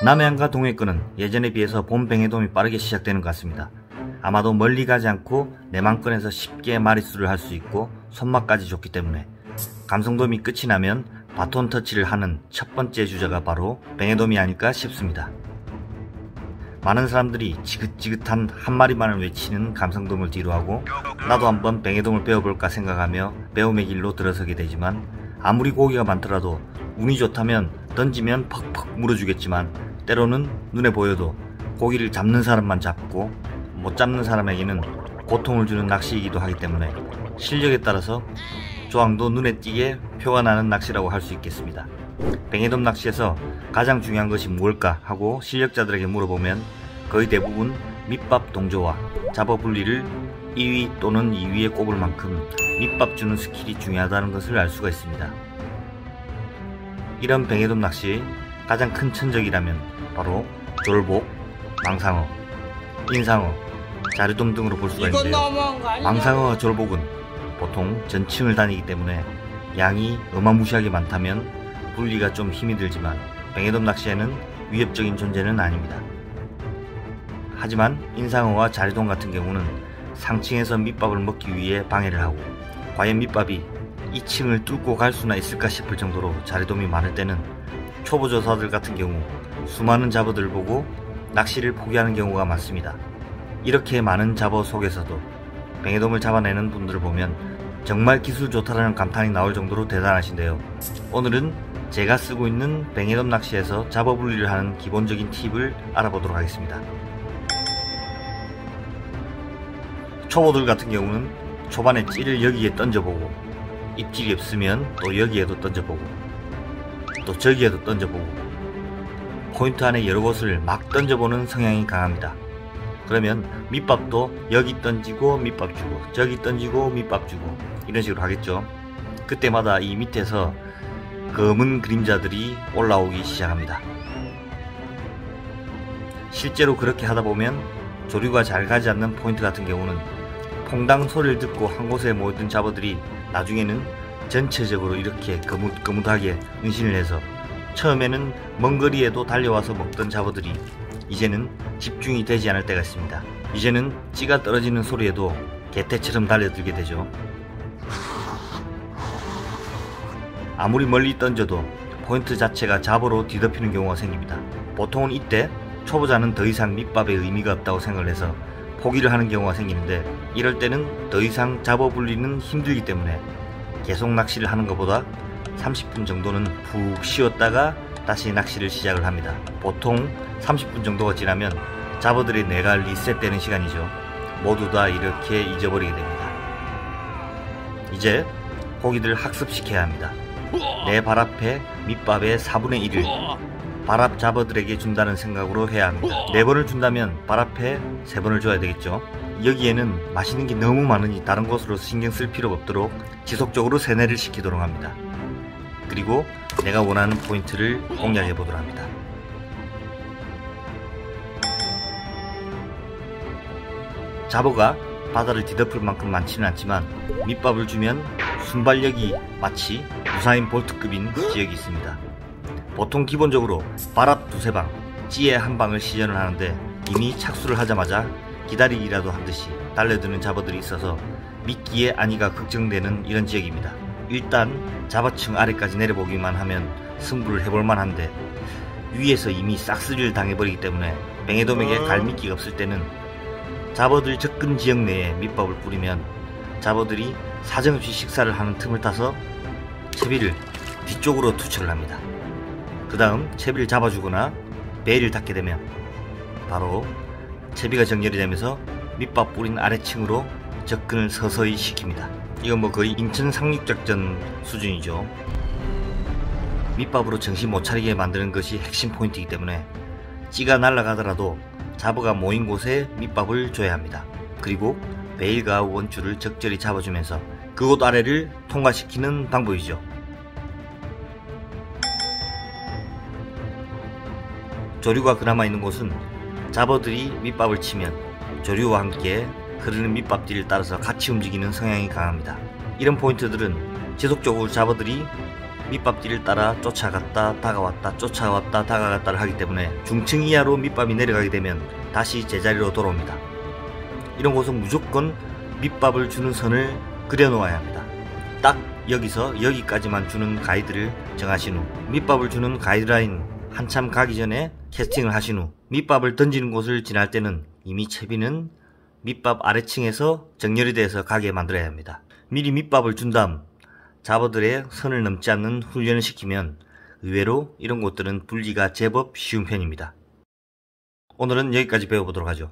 남해안과 동해권은 예전에 비해서 봄 뱅에돔이 빠르게 시작되는 것 같습니다. 아마도 멀리 가지 않고 내망권에서 쉽게 마리수를 할 수 있고 손맛까지 좋기 때문에 감성돔이 끝이 나면 바톤 터치를 하는 첫 번째 주자가 바로 뱅에돔이 아닐까 싶습니다. 많은 사람들이 지긋지긋한 한 마리만을 외치는 감성돔을 뒤로하고 나도 한번 뱅에돔을 배워볼까 생각하며 배움의 길로 들어서게 되지만, 아무리 고기가 많더라도 운이 좋다면 던지면 퍽퍽 물어주겠지만 때로는 눈에 보여도 고기를 잡는 사람만 잡고 못 잡는 사람에게는 고통을 주는 낚시이기도 하기 때문에 실력에 따라서 조항도 눈에 띄게 표가 나는 낚시라고 할 수 있겠습니다. 뱅에돔 낚시에서 가장 중요한 것이 무엇일까 하고 실력자들에게 물어보면 거의 대부분 밑밥 동조와 잡어 분리를 1위 또는 2위에 꼽을 만큼 밑밥 주는 스킬이 중요하다는 것을 알 수가 있습니다. 이런 뱅에돔 낚시의 가장 큰 천적이라면 바로 졸복, 망상어, 인상어, 자르돔 등으로 볼 수가 있는데요. 망상어와 졸복은 보통 전층을 다니기 때문에 양이 어마무시하게 많다면 분리가 좀 힘이 들지만 뱅에돔 낚시에는 위협적인 존재는 아닙니다. 하지만 인상어와 자리돔 같은 경우는 상층에서 밑밥을 먹기 위해 방해를 하고, 과연 밑밥이 2층을 뚫고 갈 수나 있을까 싶을 정도로 자리돔이 많을 때는 초보조사들 같은 경우 수많은 잡어들을 보고 낚시를 포기하는 경우가 많습니다. 이렇게 많은 잡어 속에서도 뱅에돔을 잡아내는 분들을 보면 정말 기술 좋다라는 감탄이 나올 정도로 대단하신데요. 오늘은 제가 쓰고 있는 뱅에돔 낚시에서 잡어 분리를 하는 기본적인 팁을 알아보도록 하겠습니다. 초보들 같은 경우는 초반에 찌를 여기에 던져보고 입질이 없으면 또 여기에도 던져보고 또 저기에도 던져보고 포인트 안에 여러 곳을 막 던져보는 성향이 강합니다. 그러면 밑밥도 여기 던지고 밑밥 주고 저기 던지고 밑밥 주고 이런 식으로 하겠죠. 그때마다 이 밑에서 검은 그림자들이 올라오기 시작합니다. 실제로 그렇게 하다보면 조류가 잘 가지 않는 포인트 같은 경우는 퐁당 소리를 듣고 한 곳에 모였던 잡어들이 나중에는 전체적으로 이렇게 거뭇거뭇하게 은신을 해서 처음에는 먼 거리에도 달려와서 먹던 잡어들이 이제는 집중이 되지 않을 때가 있습니다. 이제는 찌가 떨어지는 소리에도 개태처럼 달려들게 되죠. 아무리 멀리 던져도 포인트 자체가 잡어로 뒤덮이는 경우가 생깁니다. 보통은 이때 초보자는 더 이상 밑밥에 의미가 없다고 생각을 해서 포기를 하는 경우가 생기는데, 이럴 때는 더 이상 잡어 분리는 힘들기 때문에 계속 낚시를 하는 것보다 30분 정도는 푹 쉬었다가 다시 낚시를 시작을 합니다. 보통 30분 정도가 지나면 잡어들의 뇌가 리셋되는 시간이죠. 모두 다 이렇게 잊어버리게 됩니다. 이제 고기들을 학습시켜야 합니다. 내 발 앞에 밑밥의 4분의 1을 발 앞 잡어들에게 준다는 생각으로 해야 합니다. 4번을 준다면 발 앞에 3번을 줘야 되겠죠. 여기에는 맛있는 게 너무 많으니 다른 곳으로 신경 쓸 필요가 없도록 지속적으로 세뇌를 시키도록 합니다. 그리고 내가 원하는 포인트를 공략해 보도록 합니다. 잡어가 바다를 뒤덮을 만큼 많지는 않지만 밑밥을 주면 순발력이 마치 우사인 볼트급인 지역이 있습니다. 보통 기본적으로 발앞 두세 방, 찌에 한 방을 시전을 하는데 이미 착수를 하자마자 기다리기라도 하듯이 달려드는 잡어들이 있어서 미끼의 안위가 걱정되는 이런 지역입니다. 일단 잡어층 아래까지 내려보기만 하면 승부를 해볼만 한데 위에서 이미 싹쓸이를 당해버리기 때문에 뱅에돔에게 갈 미끼가 없을 때는 잡어들 접근 지역 내에 밑밥을 뿌리면 잡어들이 사정없이 식사를 하는 틈을 타서 채비를 뒤쪽으로 투척을 합니다. 그 다음 채비를 잡아주거나 베일을 닫게 되면 바로 채비가 정렬이 되면서 밑밥 뿌린 아래층으로 접근을 서서히 시킵니다. 이건 뭐 거의 인천 상륙작전 수준이죠. 밑밥으로 정신 못 차리게 만드는 것이 핵심 포인트이기 때문에 찌가 날아가더라도 잡어가 모인 곳에 밑밥을 줘야 합니다. 그리고 베일과 원줄을 적절히 잡아주면서 그곳 아래를 통과시키는 방법이죠. 조류가 그나마 있는 곳은 잡어들이 밑밥을 치면 조류와 함께 흐르는 밑밥뒤를 따라서 같이 움직이는 성향이 강합니다. 이런 포인트들은 지속적으로 잡어들이 밑밥길을 따라 쫓아갔다 다가왔다 쫓아왔다 다가갔다를 하기 때문에 중층 이하로 밑밥이 내려가게 되면 다시 제자리로 돌아옵니다. 이런 곳은 무조건 밑밥을 주는 선을 그려 놓아야 합니다. 딱 여기서 여기까지만 주는 가이드를 정하신 후 밑밥을 주는 가이드라인 한참 가기 전에 캐스팅을 하신 후 밑밥을 던지는 곳을 지날 때는 이미 채비는 밑밥 아래층에서 정렬이 돼서 가게 만들어야 합니다. 미리 밑밥을 준 다음 잡어들의 선을 넘지 않는 훈련을 시키면 의외로 이런 곳들은 분리가 제법 쉬운 편입니다. 오늘은 여기까지 배워보도록 하죠.